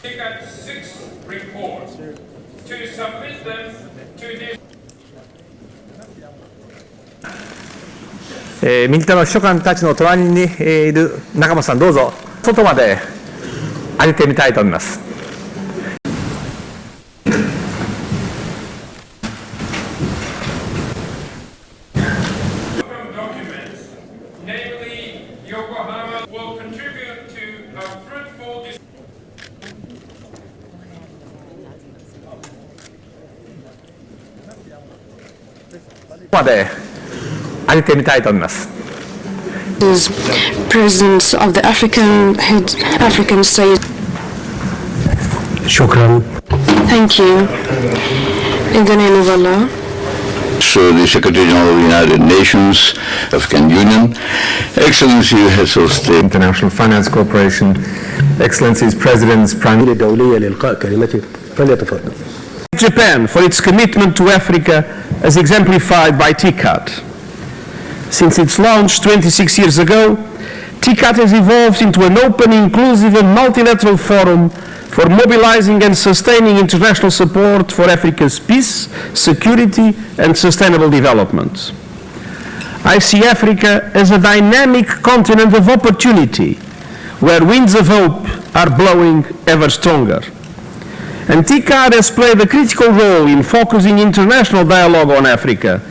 Ticad 6 report to submit them to this. 民間の秘書官たちの隣にいる仲間さん、どうぞ外まで上げてみたいと思います。Documents, namely Yokohama, will contribute to a fruitful discussion. まで上げてみたいと思います。Presidents of the African states. Shukran. Thank you. In the name of Allah. So the Secretary General of the United Nations, African Union, Excellency Heads of State, International Finance Corporation, Excellencies Presidents, Prime Japan for its commitment to Africa as exemplified by Ticad. Since its launch 26 years ago, Ticad has evolved into an open, inclusive and multilateral forum for mobilizing and sustaining international support for Africa's peace, security and sustainable development. I see Africa as a dynamic continent of opportunity where winds of hope are blowing ever stronger. And Ticad has played a critical role in focusing international dialogue on Africa,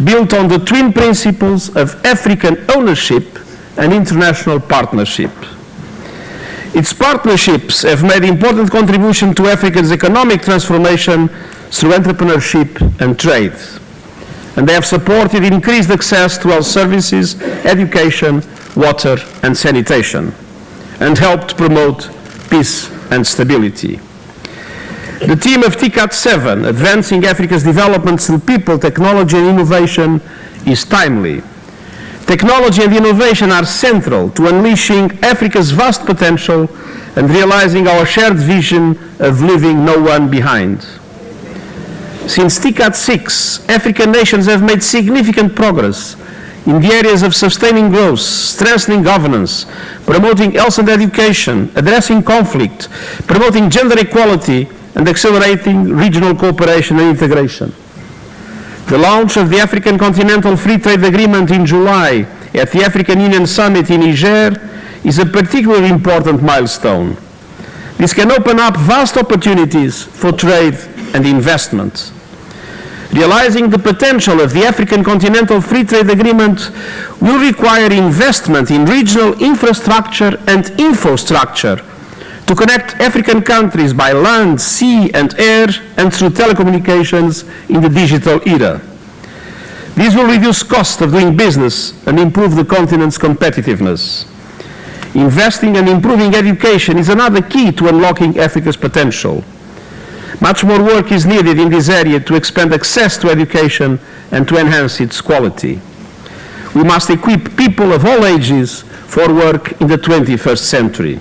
built on the twin principles of African ownership and international partnership. Its partnerships have made important contribution to Africa's economic transformation through entrepreneurship and trade. And they have supported increased access to health services, education, water and sanitation, and helped promote peace and stability. The theme of Ticad 7, Advancing Africa's Development Through People, Technology and Innovation, is timely. Technology and innovation are central to unleashing Africa's vast potential and realizing our shared vision of leaving no one behind. Since Ticad 6, African nations have made significant progress in the areas of sustaining growth, strengthening governance, promoting health and education, addressing conflict, promoting gender equality, and accelerating regional cooperation and integration. The launch of the African Continental Free Trade Agreement in July at the African Union Summit in Niger is a particularly important milestone. This can open up vast opportunities for trade and investment. Realizing the potential of the African Continental Free Trade Agreement will require investment in regional infrastructure and infrastructure to connect African countries by land, sea and air and through telecommunications in the digital era. These will reduce cost of doing business and improve the continent's competitiveness. Investing and improving education is another key to unlocking Africa's potential. Much more work is needed in this area to expand access to education and to enhance its quality. We must equip people of all ages for work in the 21st century.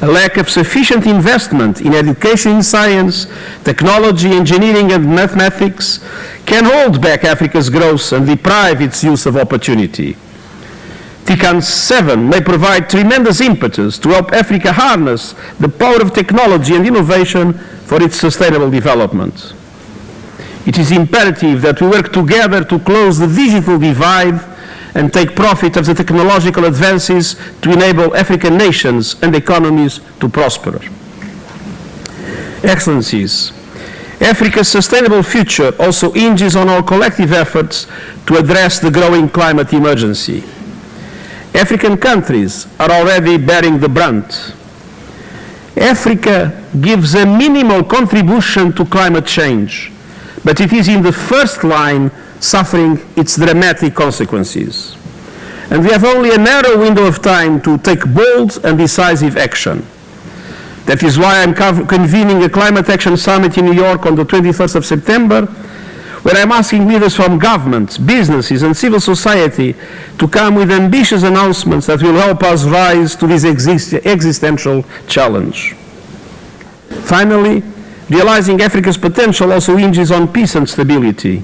A lack of sufficient investment in education in science, technology, engineering and mathematics can hold back Africa's growth and deprive its youth of opportunity. Ticad 7 may provide tremendous impetus to help Africa harness the power of technology and innovation for its sustainable development. It is imperative that we work together to close the digital divide and take profit of the technological advances to enable African nations and economies to prosper. Excellencies, Africa's sustainable future also hinges on our collective efforts to address the growing climate emergency. African countries are already bearing the brunt. Africa gives a minimal contribution to climate change, but it is in the first line suffering its dramatic consequences. And we have only a narrow window of time to take bold and decisive action. That is why I'm convening a Climate Action Summit in New York on the 21st of September, where I'm asking leaders from governments, businesses and civil society to come with ambitious announcements that will help us rise to this existential challenge. Finally, realizing Africa's potential also hinges on peace and stability.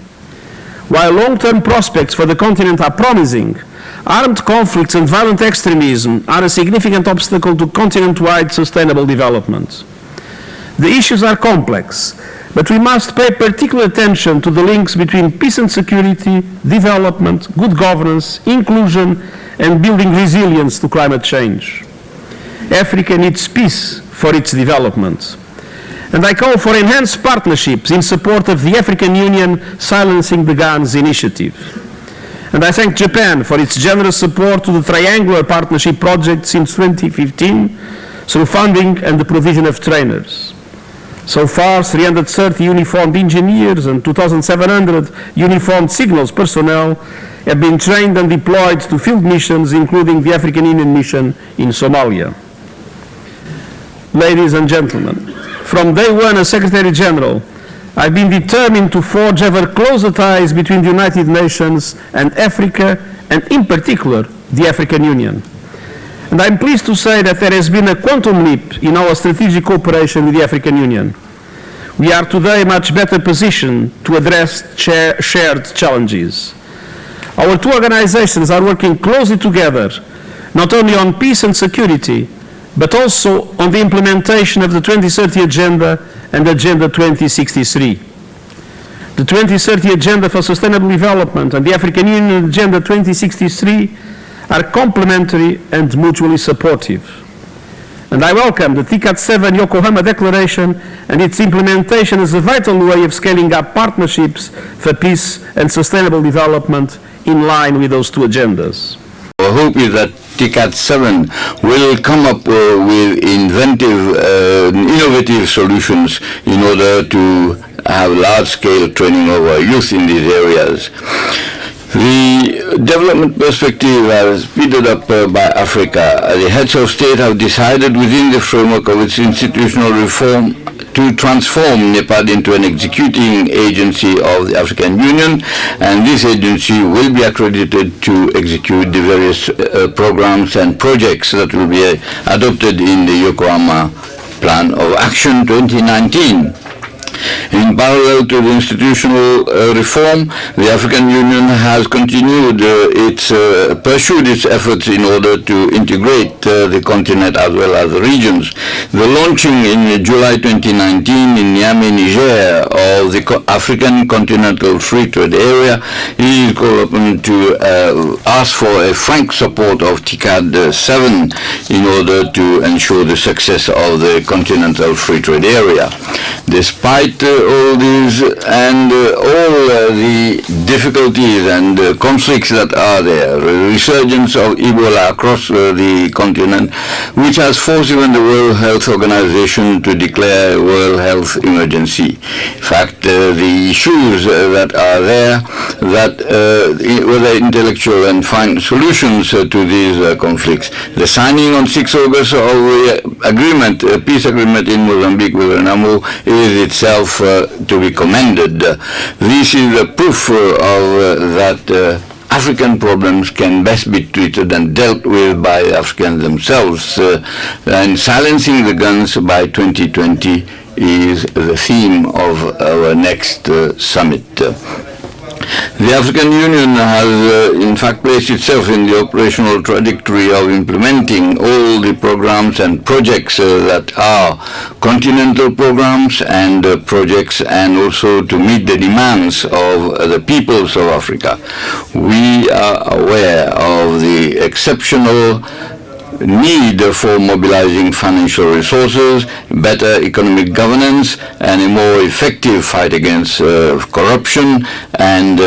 While long-term prospects for the continent are promising, armed conflicts and violent extremism are a significant obstacle to continent-wide sustainable development. The issues are complex, but we must pay particular attention to the links between peace and security, development, good governance, inclusion, and building resilience to climate change. Africa needs peace for its development. And I call for enhanced partnerships in support of the African Union Silencing the Guns initiative. And I thank Japan for its generous support to the Triangular Partnership Project since 2015 through funding and the provision of trainers. So far, 330 uniformed engineers and 2,700 uniformed signals personnel have been trained and deployed to field missions, including the African Union mission in Somalia. Ladies and gentlemen, from day one as Secretary General, I've been determined to forge ever closer ties between the United Nations and Africa, and in particular, the African Union. And I'm pleased to say that there has been a quantum leap in our strategic cooperation with the African Union. We are today much better positioned to address shared challenges. Our two organizations are working closely together, not only on peace and security, but also on the implementation of the 2030 Agenda and Agenda 2063. The 2030 Agenda for Sustainable Development and the African Union Agenda 2063 are complementary and mutually supportive. And I welcome the Ticad 7 Yokohama Declaration and its implementation as a vital way of scaling up partnerships for peace and sustainable development in line with those two agendas. Our hope is that Ticad 7 will come up with innovative solutions in order to have large-scale training of our youth in these areas. The development perspective has speeded up by Africa. The heads of state have decided within the framework of its institutional reform to transform NEPAD into an executing agency of the African Union, and this agency will be accredited to execute the various programs and projects that will be adopted in the Yokohama Plan of Action 2019. In parallel to the institutional reform, the African Union has continued pursued its efforts in order to integrate the continent as well as the regions. The launching in July 2019 in Niamey, Niger, of the African Continental Free Trade Area is called upon to ask for a frank support of Ticad 7 in order to ensure the success of the Continental Free Trade Area. Despite all these and all the difficulties and conflicts that are there, resurgence of Ebola across the continent, which has forced even the World Health Organization to declare a World Health Emergency. In fact, the issues that are there, that whether intellectual and find solutions to these conflicts. The signing on 6 August of the agreement, a peace agreement in Mozambique with Renamo, is itself to be commended. This is a proof of that African problems can best be treated and dealt with by Africans themselves, and silencing the guns by 2020 is the theme of our next summit. The African Union has, in fact, placed itself in the operational trajectory of implementing all the programs and projects that are continental programs and projects, and also to meet the demands of the peoples of Africa. We are aware of the exceptional need for mobilizing financial resources, better economic governance, and a more effective fight against corruption and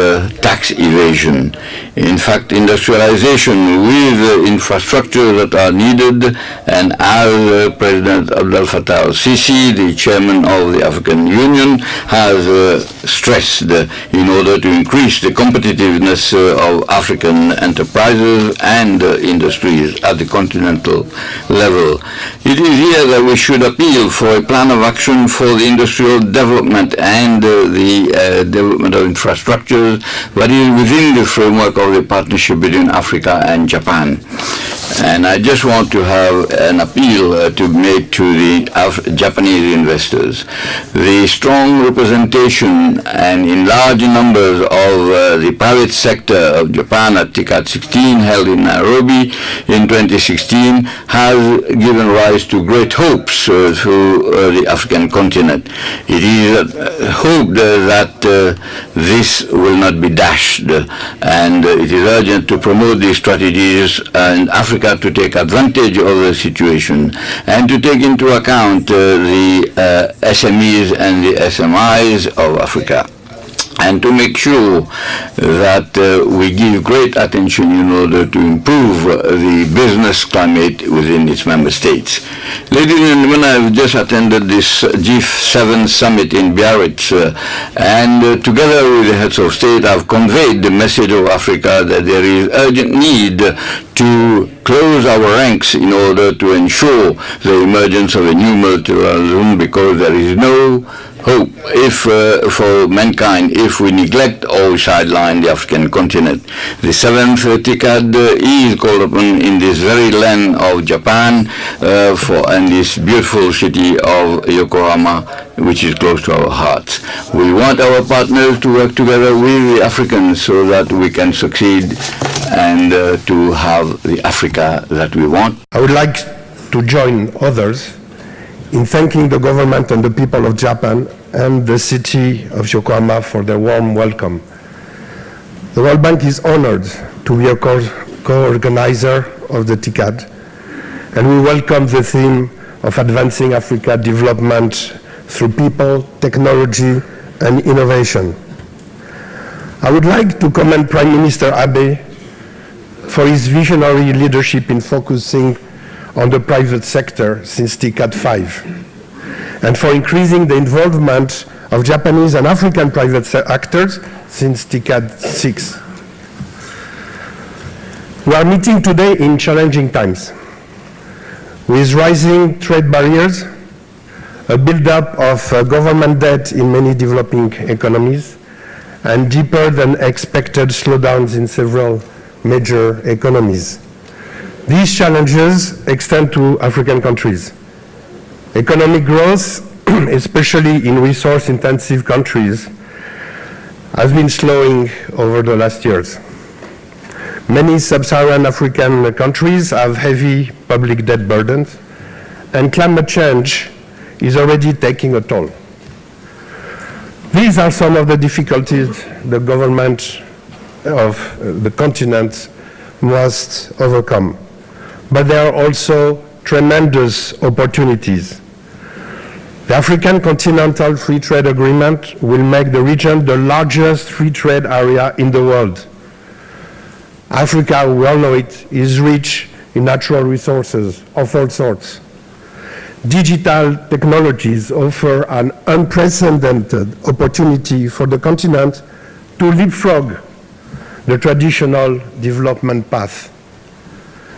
tax evasion. In fact, industrialization with infrastructure that are needed, and as President Abdel Fattah al-Sisi, the chairman of the African Union, has stressed in order to increase the competitiveness of African enterprises and industries at the continental level. It is here that we should appeal for a plan of action for the industrial development and the development of infrastructures that is within the framework of the partnership between Africa and Japan. And I just want to have an appeal to make to the Japanese investors. The strong representation and in large numbers of the private sector of Japan at Ticad 16 held in Nairobi in 2016 has given rise to great hopes through the African continent. It is hoped that this will not be dashed, and it is urgent to promote these strategies in Africa to take advantage of the situation and to take into account the SMEs and the SMIs of Africa, and to make sure that we give great attention in order to improve the business climate within its member states. Ladies and gentlemen, I've just attended this G7 summit in Biarritz, and together with the heads of state, I've conveyed the message of Africa that there is urgent need to close our ranks in order to ensure the emergence of a new multilateralism, because there is no hope for mankind if we neglect or sideline the African continent. The 7th Ticad is called upon in this very land of Japan and this beautiful city of Yokohama, which is close to our hearts. We want our partners to work together with the Africans so that we can succeed and to have the Africa that we want. I would like to join others in thanking the government and the people of Japan and the city of Yokohama for their warm welcome. The World Bank is honored to be a co-organizer of the Ticad, and we welcome the theme of advancing Africa development through people, technology, and innovation. I would like to commend Prime Minister Abe for his visionary leadership in focusing on the private sector since Ticad 5, and for increasing the involvement of Japanese and African private actors since Ticad 6. We are meeting today in challenging times, with rising trade barriers, a buildup of government debt in many developing economies, and deeper than expected slowdowns in several major economies. These challenges extend to African countries. Economic growth, especially in resource-intensive countries, has been slowing over the last years. Many sub-Saharan African countries have heavy public debt burdens, and climate change is already taking a toll. These are some of the difficulties the government of the continent must overcome. But there are also tremendous opportunities. The African Continental Free Trade Agreement will make the region the largest free trade area in the world. Africa, we all know it, is rich in natural resources of all sorts. Digital technologies offer an unprecedented opportunity for the continent to leapfrog the traditional development path.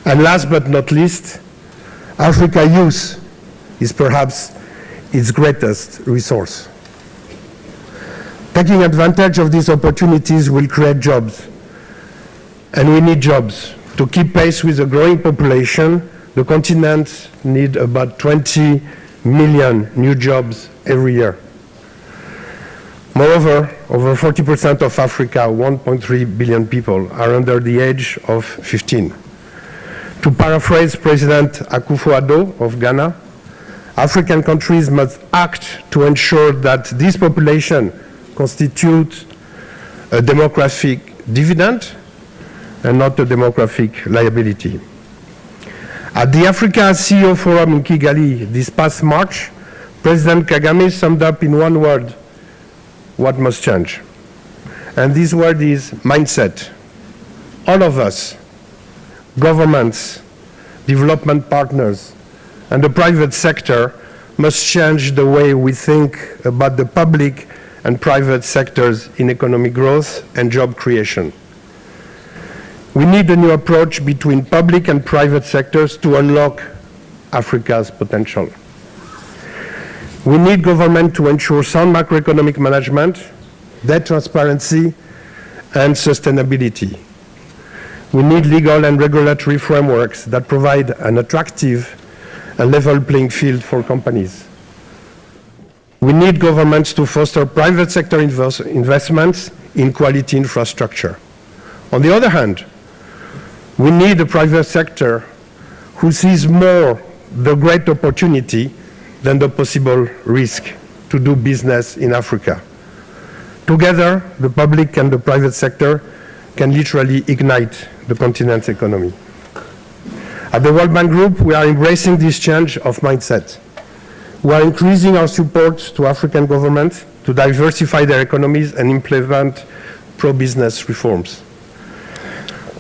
And last but not least, Africa youth is perhaps its greatest resource. Taking advantage of these opportunities will create jobs. And we need jobs. To keep pace with the growing population, the continent needs about 20 million new jobs every year. Moreover, over 40% of Africa, 1.3 billion people, are under the age of 15. To paraphrase President Akufo-Addo of Ghana, African countries must act to ensure that this population constitutes a demographic dividend and not a demographic liability. At the Africa CEO Forum in Kigali this past March, President Kagame summed up in one word what must change. And this word is mindset. All of us, governments, development partners, and the private sector must change the way we think about the public and private sectors in economic growth and job creation. We need a new approach between public and private sectors to unlock Africa's potential. We need government to ensure sound macroeconomic management, debt transparency, and sustainability. We need legal and regulatory frameworks that provide an attractive and level playing field for companies. We need governments to foster private sector investments in quality infrastructure. On the other hand, we need a private sector who sees more the great opportunity than the possible risk to do business in Africa. Together, the public and the private sector can literally ignite the continent's economy. At the World Bank Group, we are embracing this change of mindset. We are increasing our support to African governments to diversify their economies and implement pro-business reforms.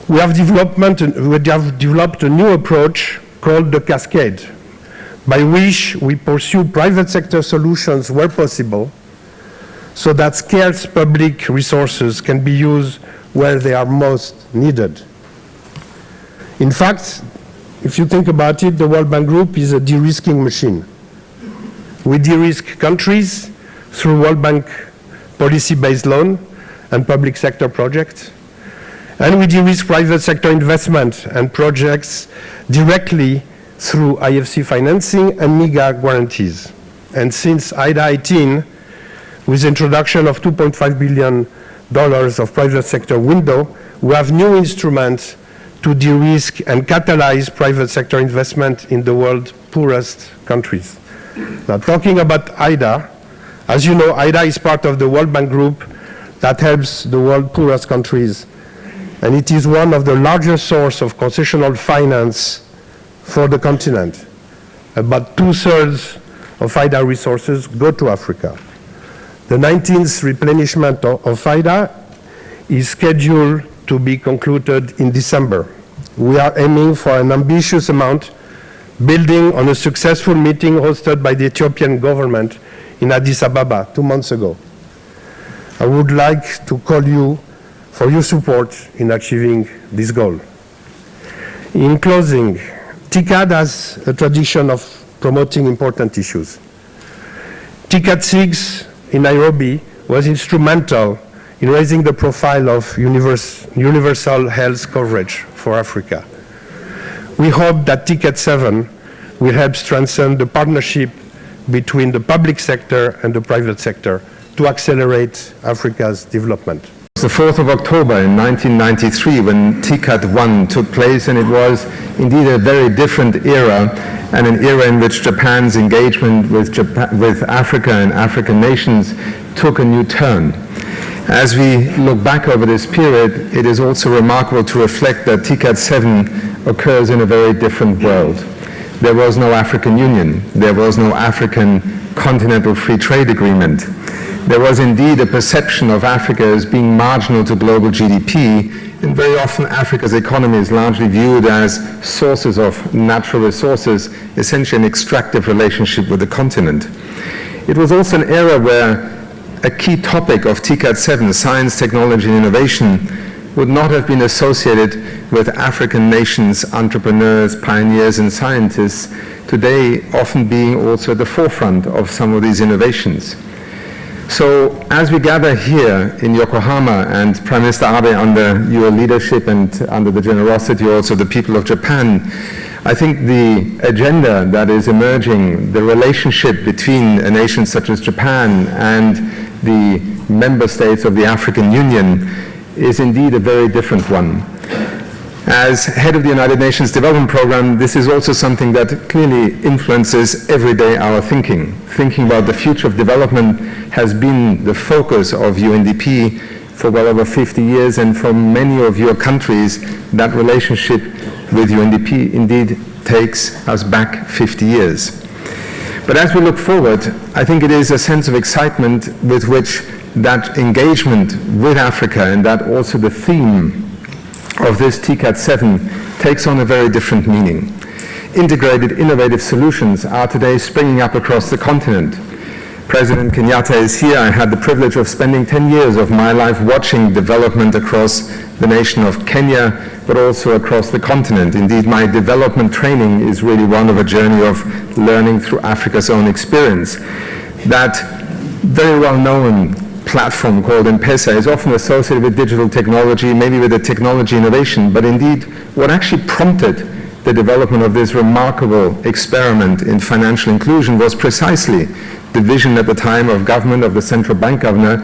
We have developed a new approach called the Cascade, by which we pursue private sector solutions where possible, so that scarce public resources can be used where they are most needed. In fact, if you think about it, the World Bank Group is a de-risking machine. We de-risk countries through World Bank policy-based loan and public sector projects, and we de-risk private sector investment and projects directly through IFC financing and MIGA guarantees. And since IDA 18, with the introduction of $2.5 billion of private sector window, we have new instruments to de-risk and catalyze private sector investment in the world's poorest countries. Now, talking about IDA, as you know, IDA is part of the World Bank Group that helps the world's poorest countries, and it is one of the largest sources of concessional finance for the continent. About 2/3 of IDA resources go to Africa. The 19th replenishment of IDA is scheduled to be concluded in December. We are aiming for an ambitious amount, building on a successful meeting hosted by the Ethiopian government in Addis Ababa 2 months ago. I would like to call you for your support in achieving this goal. In closing, Ticad has a tradition of promoting important issues. Ticad 6 in Nairobi was instrumental in raising the profile of universal health coverage for Africa. We hope that Ticad 7 will help strengthen the partnership between the public sector and the private sector to accelerate Africa's development. It was the 4th of October in 1993 when Ticad 1 took place, and it was indeed a very different era, and an era in which Japan's engagement with Africa and African nations took a new turn. As we look back over this period, it is also remarkable to reflect that Ticad 7 occurs in a very different world. There was no African Union. There was no African Continental Free Trade Agreement. There was indeed a perception of Africa as being marginal to global GDP, and very often Africa's economy is largely viewed as sources of natural resources, essentially an extractive relationship with the continent. It was also an era where a key topic of Ticad 7, science, technology, and innovation, would not have been associated with African nations, entrepreneurs, pioneers, and scientists, today often being also at the forefront of some of these innovations. So as we gather here in Yokohama, and Prime Minister Abe, under your leadership and under the generosity also of the people of Japan, I think the agenda that is emerging, the relationship between a nation such as Japan and the member states of the African Union is indeed a very different one. As head of the United Nations Development Programme, this is also something that clearly influences every day our thinking. Thinking about the future of development has been the focus of UNDP for well over 50 years, and for many of your countries, that relationship with UNDP indeed takes us back 50 years. But as we look forward, I think it is a sense of excitement with which that engagement with Africa, and that also the theme of this Ticad 7 takes on a very different meaning. Integrated, innovative solutions are today springing up across the continent. President Kenyatta is here. I had the privilege of spending 10 years of my life watching development across the nation of Kenya, but also across the continent. Indeed, my development training is really one of a journey of learning through Africa's own experience. That very well-known platform called M-Pesa is often associated with digital technology, maybe with a technology innovation, but indeed what actually prompted the development of this remarkable experiment in financial inclusion was precisely the vision at the time of government, of the central bank governor,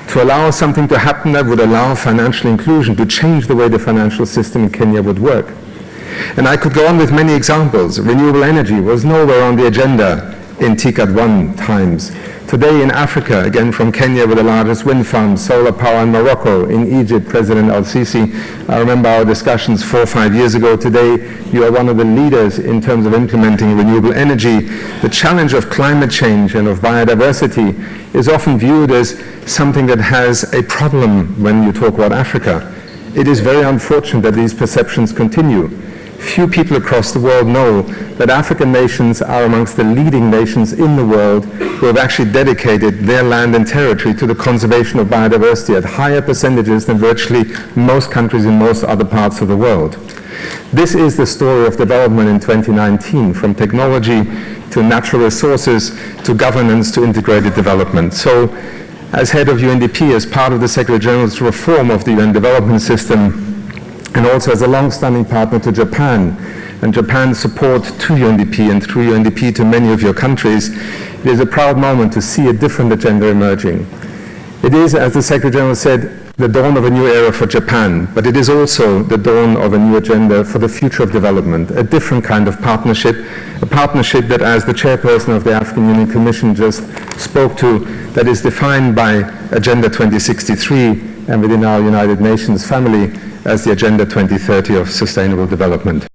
to allow something to happen that would allow financial inclusion, to change the way the financial system in Kenya would work. And I could go on with many examples. Renewable energy was nowhere on the agenda in Ticad 1 times. Today in Africa, again from Kenya with the largest wind farm, solar power in Morocco, in Egypt, President al-Sisi. I remember our discussions 4 or 5 years ago. Today, you are one of the leaders in terms of implementing renewable energy. The challenge of climate change and of biodiversity is often viewed as something that has a problem when you talk about Africa. It is very unfortunate that these perceptions continue. Few people across the world know that African nations are amongst the leading nations in the world who have actually dedicated their land and territory to the conservation of biodiversity at higher percentages than virtually most countries in most other parts of the world. This is the story of development in 2019, from technology to natural resources to governance to integrated development. So, as head of UNDP, as part of the Secretary General's reform of the UN development system, and also as a long-standing partner to Japan, and Japan's support to UNDP and through UNDP to many of your countries, it is a proud moment to see a different agenda emerging. It is, as the Secretary General said, the dawn of a new era for Japan, but it is also the dawn of a new agenda for the future of development, a different kind of partnership, a partnership that, as the chairperson of the African Union Commission just spoke to, that is defined by Agenda 2063 and within our United Nations family as the Agenda 2030 of Sustainable Development.